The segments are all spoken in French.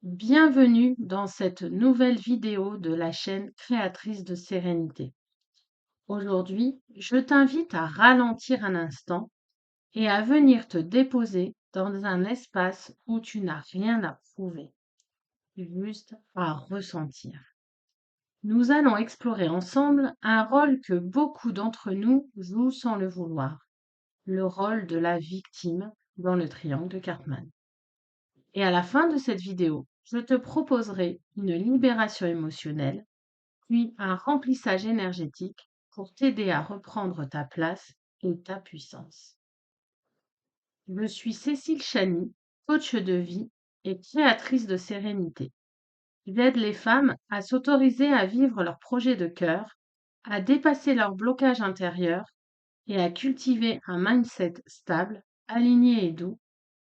Bienvenue dans cette nouvelle vidéo de la chaîne Créatrice de Sérénité. Aujourd'hui, je t'invite à ralentir un instant et à venir te déposer dans un espace où tu n'as rien à prouver, juste à ressentir. Nous allons explorer ensemble un rôle que beaucoup d'entre nous jouent sans le vouloir, le rôle de la victime dans le triangle de Cartman. Et à la fin de cette vidéo, je te proposerai une libération émotionnelle, puis un remplissage énergétique pour t'aider à reprendre ta place et ta puissance. Je suis Cécile Chany, coach de vie et créatrice de sérénité. J'aide les femmes à s'autoriser à vivre leurs projets de cœur, à dépasser leurs blocages intérieurs et à cultiver un mindset stable, aligné et doux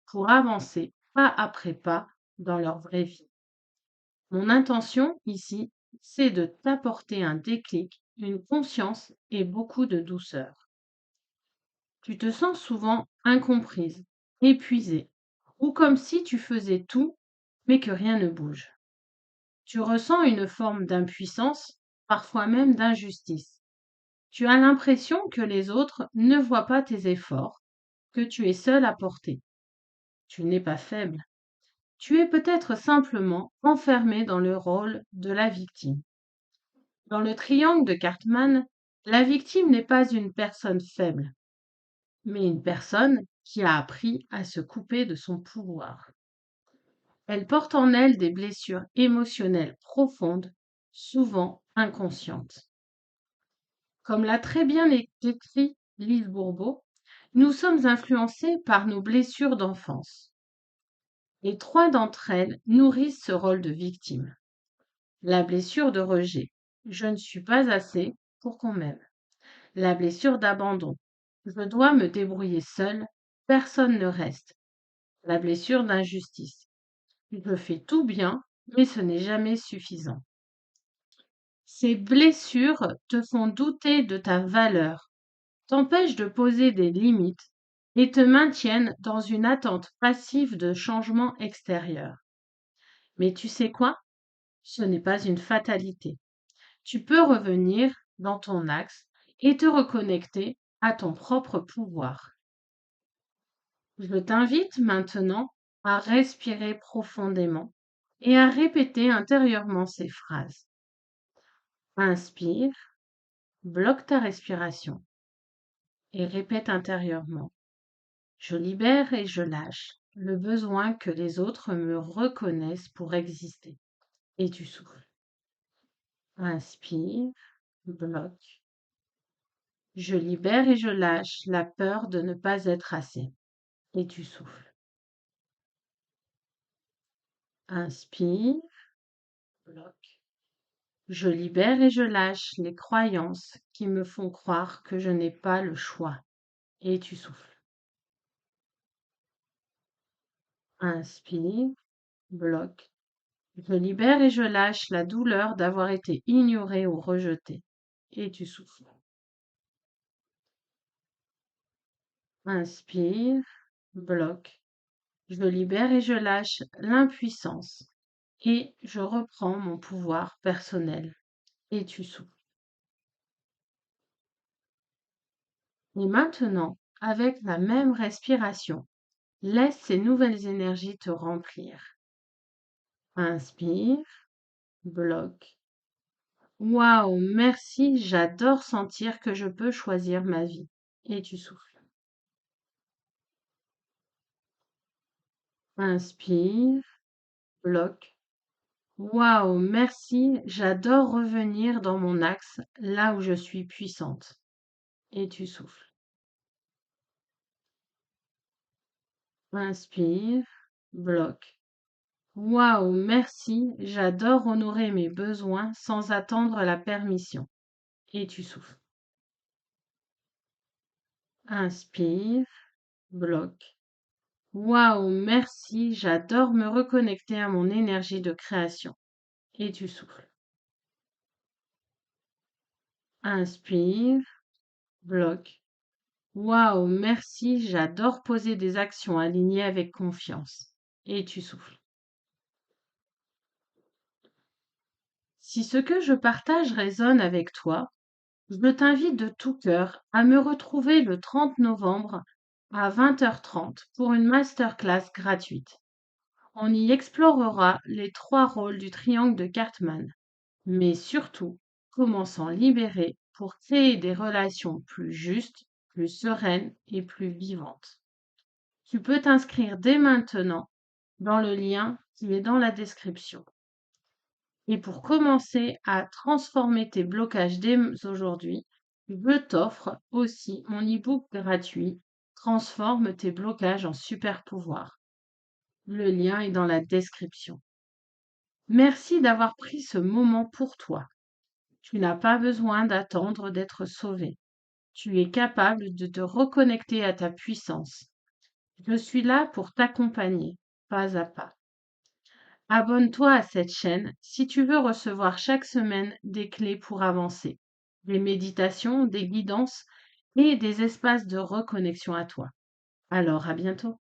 pour avancer pas après pas dans leur vraie vie. Mon intention ici, c'est de t'apporter un déclic, une conscience et beaucoup de douceur. Tu te sens souvent incomprise, épuisée, ou comme si tu faisais tout, mais que rien ne bouge. Tu ressens une forme d'impuissance, parfois même d'injustice. Tu as l'impression que les autres ne voient pas tes efforts, que tu es seule à porter. Tu n'es pas faible. Tu es peut-être simplement enfermée dans le rôle de la victime. Dans le triangle de Cartman, la victime n'est pas une personne faible, mais une personne qui a appris à se couper de son pouvoir. Elle porte en elle des blessures émotionnelles profondes, souvent inconscientes. Comme l'a très bien écrit Lise Bourbeau, nous sommes influencés par nos blessures d'enfance. Et trois d'entre elles nourrissent ce rôle de victime. La blessure de rejet. Je ne suis pas assez pour qu'on m'aime. La blessure d'abandon. Je dois me débrouiller seule, personne ne reste. La blessure d'injustice. Je fais tout bien, mais ce n'est jamais suffisant. Ces blessures te font douter de ta valeur, t'empêchent de poser des limites et te maintiennent dans une attente passive de changement extérieur. Mais tu sais quoi? Ce n'est pas une fatalité. Tu peux revenir dans ton axe et te reconnecter à ton propre pouvoir. Je t'invite maintenant à respirer profondément et à répéter intérieurement ces phrases. Inspire, bloque ta respiration et répète intérieurement. Je libère et je lâche le besoin que les autres me reconnaissent pour exister. Et tu souffles. Inspire, bloque. Je libère et je lâche la peur de ne pas être assez. Et tu souffles. Inspire, bloque. Je libère et je lâche les croyances qui me font croire que je n'ai pas le choix. Et tu souffles. Inspire, bloque. Je libère et je lâche la douleur d'avoir été ignorée ou rejetée. Et tu souffles. Inspire, bloque. Je libère et je lâche l'impuissance. Et je reprends mon pouvoir personnel. Et tu souffles. Et maintenant, avec la même respiration, laisse ces nouvelles énergies te remplir. Inspire, bloque. Waouh, merci, j'adore sentir que je peux choisir ma vie. Et tu souffles. Inspire, bloque. Waouh, merci, j'adore revenir dans mon axe, là où je suis puissante. Et tu souffles. Inspire, bloque. Waouh, merci, j'adore honorer mes besoins sans attendre la permission. Et tu souffles. Inspire, bloque. Waouh, merci, j'adore me reconnecter à mon énergie de création. Et tu souffles. Inspire, bloque. Waouh, merci, j'adore poser des actions alignées avec confiance. Et tu souffles. Si ce que je partage résonne avec toi, je t'invite de tout cœur à me retrouver le 30 novembre à 20h30 pour une masterclass gratuite. On y explorera les 3 rôles du triangle de Cartman, mais surtout comment s'en libérer pour créer des relations plus justes, plus sereines et plus vivantes. Tu peux t'inscrire dès maintenant dans le lien qui est dans la description. Et pour commencer à transformer tes blocages dès aujourd'hui, je t'offre aussi mon e-book gratuit Transforme tes blocages en super pouvoirs. Le lien est dans la description. Merci d'avoir pris ce moment pour toi. Tu n'as pas besoin d'attendre d'être sauvé. Tu es capable de te reconnecter à ta puissance. Je suis là pour t'accompagner, pas à pas. Abonne-toi à cette chaîne si tu veux recevoir chaque semaine des clés pour avancer, des méditations, des guidances et des espaces de reconnexion à toi. Alors à bientôt.